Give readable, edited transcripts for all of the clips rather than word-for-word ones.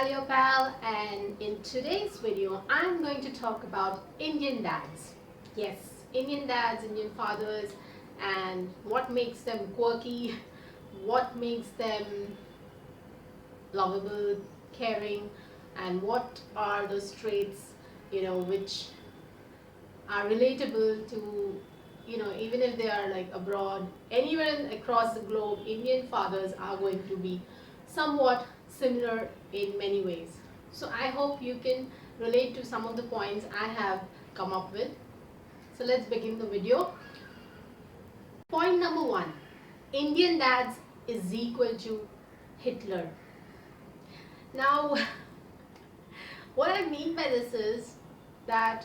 your pal, and in today's video I'm going to talk about Indian dads. Yes, Indian dads, Indian fathers, and what makes them quirky, what makes them lovable, caring, and what are those traits which are relatable to even if they are like abroad, anywhere across the globe. Indian fathers are going to be somewhat similar in many ways. So I hope you can relate to some of the points I have come up with. So let's begin the video. Point number 1: Indian dads is equal to Hitler. Now what I mean by this is that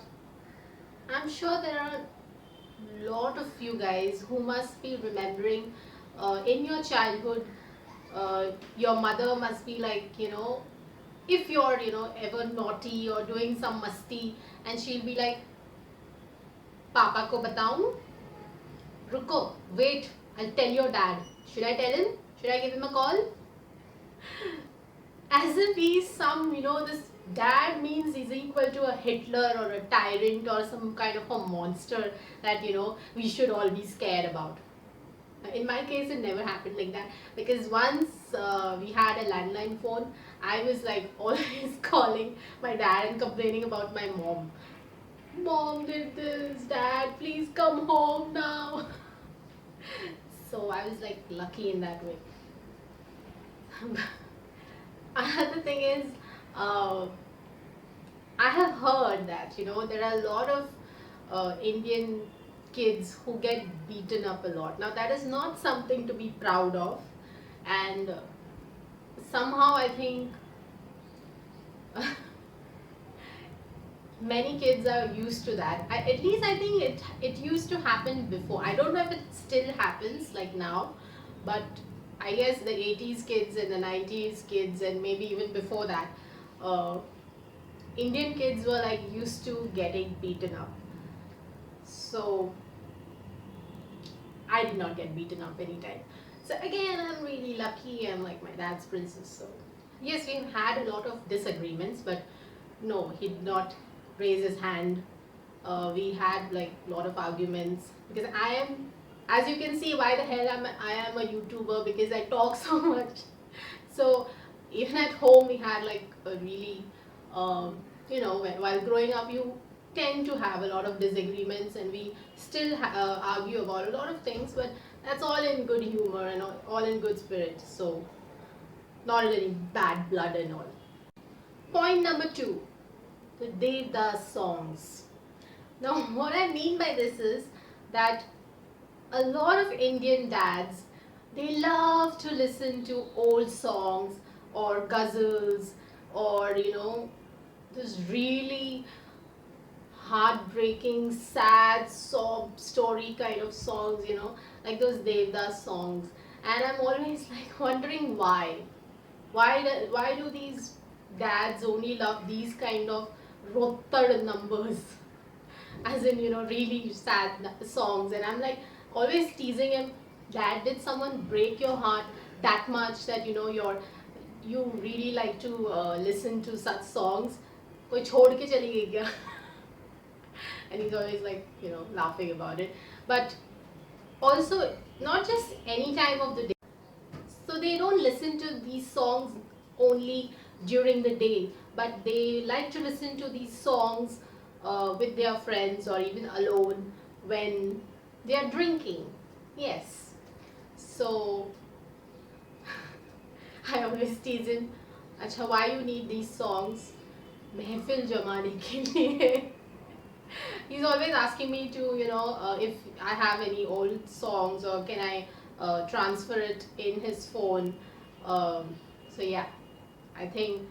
I'm sure there are a lot of you guys who must be remembering in your childhood, your mother must be like, if you're, ever naughty or doing some masti, and she'll be like, Papa ko bataun? Ruko, wait, I'll tell your dad. Should I tell him? Should I give him a call? As if he's some, this dad means he's equal to a Hitler or a tyrant or some kind of a monster that, we should all be scared about. In my case, it never happened like that, because once we had a landline phone, I was like always calling my dad and complaining about my mom. Mom did this, dad, please come home now. So I was like lucky in that way. Another thing is, I have heard that there are a lot of Indian kids who get beaten up a lot. Now that is not something to be proud of, and somehow I think many kids are used to that. At least I think it used to happen before. I don't know if it still happens like now, but I guess the 80s kids and the 90s kids and maybe even before that, Indian kids were like used to getting beaten up. So I did not get beaten up anytime. So again, I'm really lucky. I'm like my dad's princess. So yes, we've had a lot of disagreements, but no, he did not raise his hand. We had like a lot of arguments, because I am, as you can see, why the hell I am a YouTuber, because I talk so much. So even at home we had like a really, while growing up you tend to have a lot of disagreements, and we still argue about a lot of things, but that's all in good humor and all in good spirit, so not any bad blood and all. Point number 2: the Devdas songs. Now what I mean by this is that a lot of Indian dads, they love to listen to old songs or ghazals, or this really heartbreaking, sad sob story kind of songs, like those Devdas songs. And I'm always like wondering why. Why do these dads only love these kind of rottad numbers? As in, really sad songs. And I'm like always teasing him, Dad, did someone break your heart that much that you really like to listen to such songs? Koi chhod ke chali gayi kya? And he's always like laughing about it. But also, not just any time of the day. So they don't listen to these songs only during the day, but they like to listen to these songs with their friends or even alone when they are drinking. Yes. So I always tease him, Acha, why you need these songs? Mehfil jamane ke liye. He's always asking me to, if I have any old songs, or can I transfer it in his phone. So yeah, I think.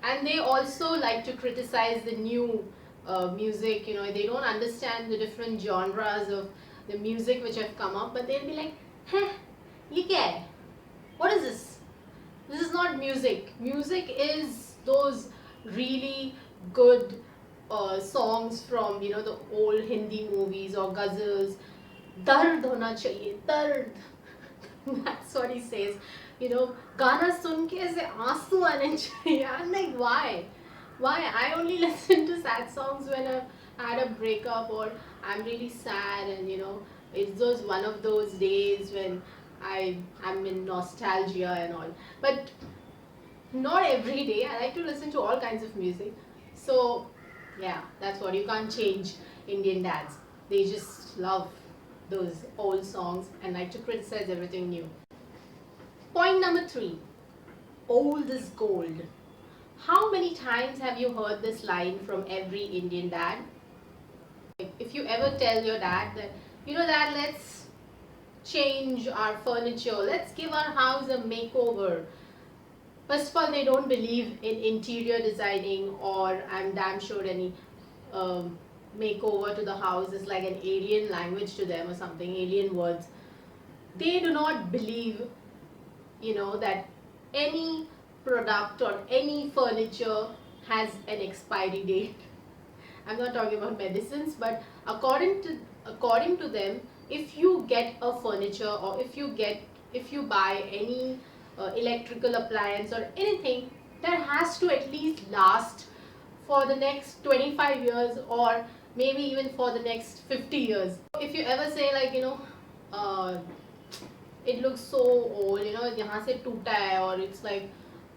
And they also like to criticize the new music. They don't understand the different genres of the music which have come up, but they'll be like, "Heh, ye kya hai? What is this? This is not music. Music is those really good songs from the old Hindi movies or ghazals. Dard hona chahiye, dard." That's what he says. गाना सुन के ऐसे आंसू आने चाहिए. I'm like, why I only listen to sad songs when I've had a breakup or I'm really sad, and it's those one of those days when I'm in nostalgia and all. But not every day. I like to listen to all kinds of music. So yeah, that's what, you can't change Indian dads. They just love those old songs and like to criticize everything new. Point number 3, old is gold. How many times have you heard this line from every Indian dad? Like, if you ever tell your dad that, dad, let's change our furniture, let's give our house a makeover. First of all, they don't believe in interior designing, or I'm damn sure any makeover to the house is like an alien language to them or something, alien words. They do not believe, that any product or any furniture has an expiry date. I'm not talking about medicines, but according to them, if you get a furniture, or if you buy any electrical appliance or anything, that has to at least last for the next 25 years, or maybe even for the next 50 years. If you ever say, like, uh, it looks so old, yahan se toota hai, or it's like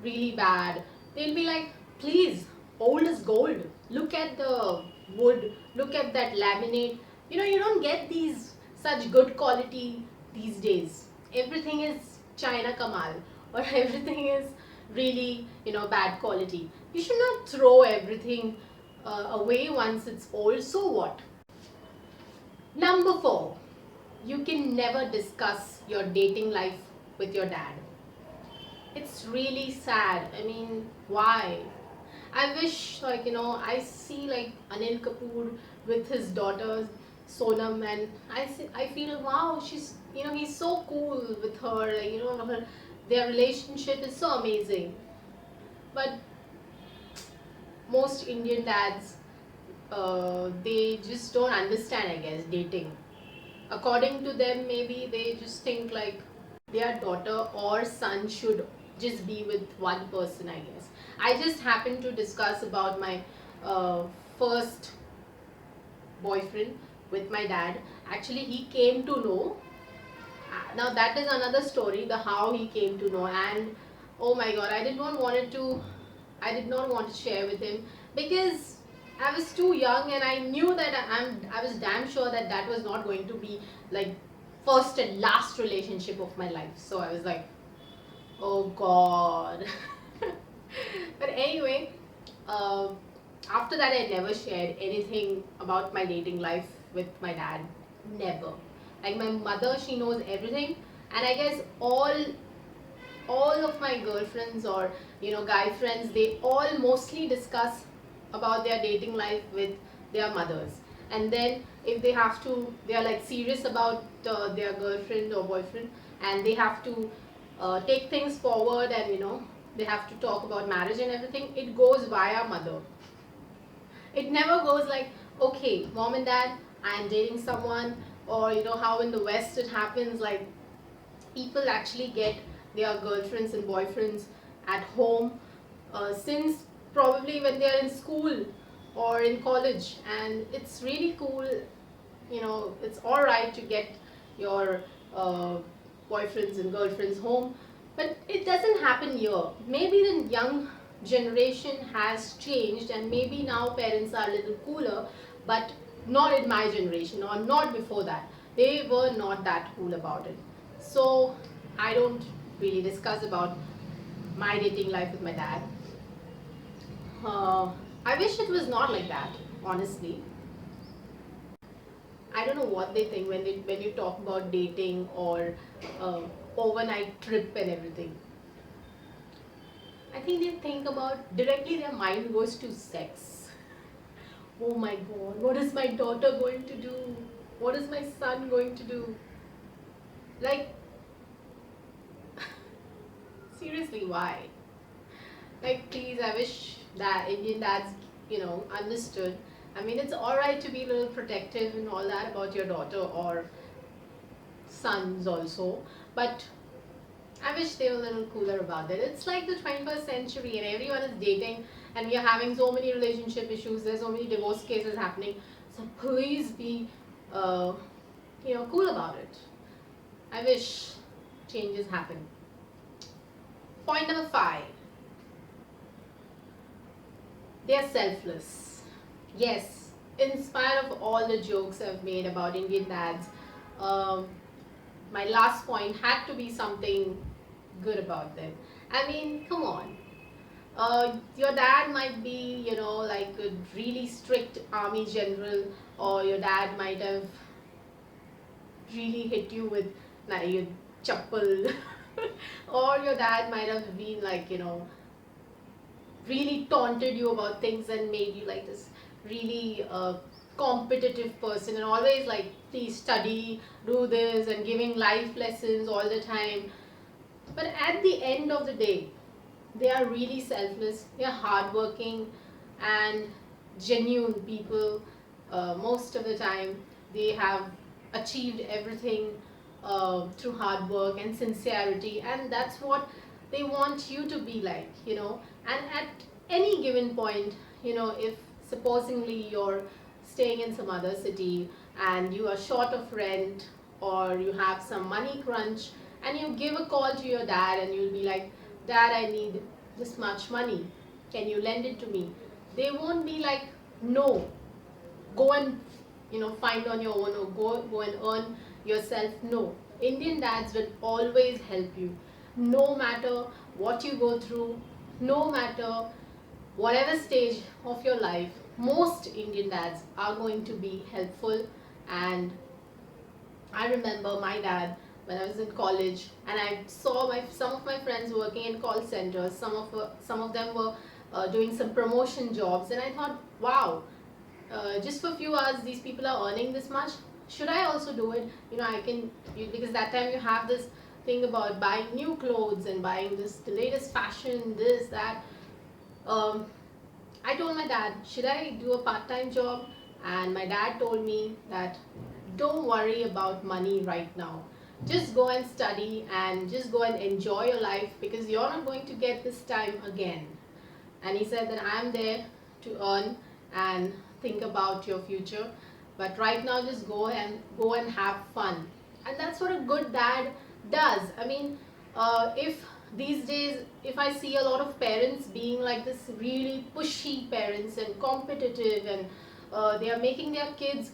really bad, they'll be like, please, old is gold. Look at the wood, look at that laminate. You don't get these such good quality these days. Everything is China Kamal, or everything is really, bad quality. You should not throw everything away once it's old. So what? Number 4, you can never discuss your dating life with your dad. It's really sad. I mean, why? I wish, like, I see like Anil Kapoor with his daughter Sonam, and I feel, wow, he's so cool with her. Like, their relationship is so amazing. But most Indian dads, they just don't understand, I guess, dating. According to them, maybe they just think like their daughter or son should just be with one person, I guess. I just happened to discuss about my first boyfriend with my dad. Actually, he came to know. Now that is another story, the how he came to know, and oh my god, I did not want to share with him, because I was too young, and I knew that I was damn sure that that was not going to be like first and last relationship of my life. So I was like, oh god. But anyway, uh, after that, I never shared anything about my dating life with my dad. Never. Like, my mother, she knows everything, and I guess all of my girlfriends, or guy friends, they all mostly discuss about their dating life with their mothers. And then if they are like serious about their girlfriend or boyfriend, and they have to take things forward, and they have to talk about marriage and everything, it goes via mother. It never goes like, okay, mom and dad, I am dating someone. Or how in the West it happens, like people actually get their girlfriends and boyfriends at home, since probably when they are in school or in college, and it's really cool. It's all right to get your boyfriends and girlfriends home, but it doesn't happen here. Maybe the young generation has changed, and maybe now parents are a little cooler, but not in my generation, or not before that. They were not that cool about it. So I don't really discuss about my dating life with my dad. I wish it was not like that, honestly. I don't know what they think when you talk about dating, or overnight trip and everything. I think they think about, directly their mind goes to sex. Oh my god, what is my daughter going to do? What is my son going to do? Like, seriously, why? Like, please, I wish that Indian dads, understood. I mean, it's alright to be a little protective and all that about your daughter or sons also, but I wish they were a little cooler about it. It's like the 21st century and everyone is dating and we are having so many relationship issues. There's so many divorce cases happening. So please be, cool about it. I wish changes happen. Point number 5. They are selfless. Yes, in spite of all the jokes I've made about Indian dads, um, my last point had to be something good about them. I mean, come on. Your dad might be, like a really strict army general, or your dad might have really hit you with like your chappal, or your dad might have been like, really taunted you about things and made you like this really competitive person and always like, please study, do this, and giving life lessons all the time. But at the end of the day, they are really selfless, they are hardworking and genuine people. Most of the time, they have achieved everything through hard work and sincerity, and that's what they want you to be like, And at any given point, if supposingly you're staying in some other city and you are short of rent, or you have some money crunch, and you give a call to your dad and you'll be like, Dad, I need this much money, can you lend it to me? They won't be like, no, go and find on your own, or go and earn yourself. No, Indian dads will always help you, no matter what you go through, no matter whatever stage of your life. Most Indian dads are going to be helpful. And I remember my dad when I was in college, and I saw some of my friends working in call centers. Some of them were doing some promotion jobs, and I thought, wow, just for a few hours, these people are earning this much. Should I also do it? Because that time you have this thing about buying new clothes and buying the latest fashion, this, that. I told my dad, should I do a part-time job? And my dad told me that don't worry about money right now. Just go and study and just go and enjoy your life, because you're not going to get this time again. And he said that I'm there to earn and think about your future, but right now just go and have fun. And that's what a good dad does. I mean, if these days, if I see a lot of parents being like this really pushy parents and competitive, and they are making their kids,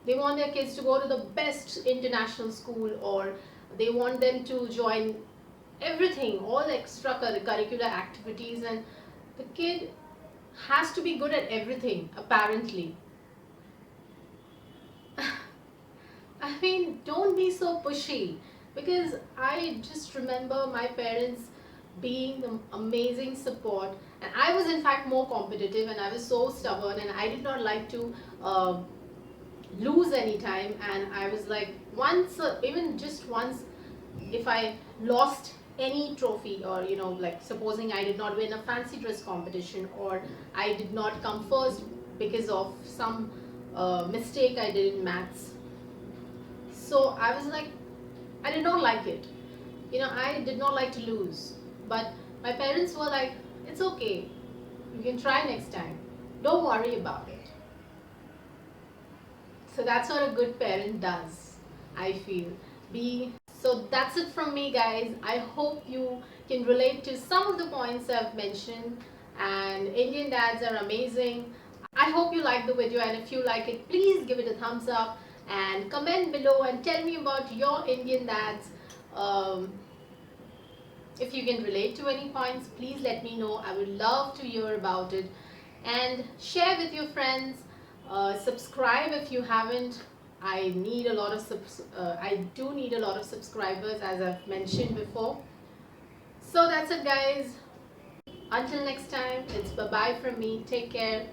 they want their kids to go to the best international school, or they want them to join everything, all extracurricular activities, and the kid has to be good at everything, apparently. I mean, don't be so pushy, because I just remember my parents being the amazing support, and I was in fact more competitive, and I was so stubborn, and I did not like to lose any time. And I was like, once, even just once, if I lost any trophy, or like supposing I did not win a fancy dress competition, or I did not come first because of some mistake I did in maths, so I was like, I did not like it. I did not like to lose. But my parents were like, it's okay, you can try next time, don't worry about it. So that's what a good parent does, I feel. So that's it from me, guys. I hope you can relate to some of the points I've mentioned. And Indian dads are amazing. I hope you like the video, and if you like it, please give it a thumbs up and comment below and tell me about your Indian dads. If you can relate to any points, please let me know. I would love to hear about it. And share with your friends. Subscribe if you haven't. I need a lot of I do need a lot of subscribers, as I've mentioned before. So that's it, guys. Until next time, it's bye bye from me. Take care.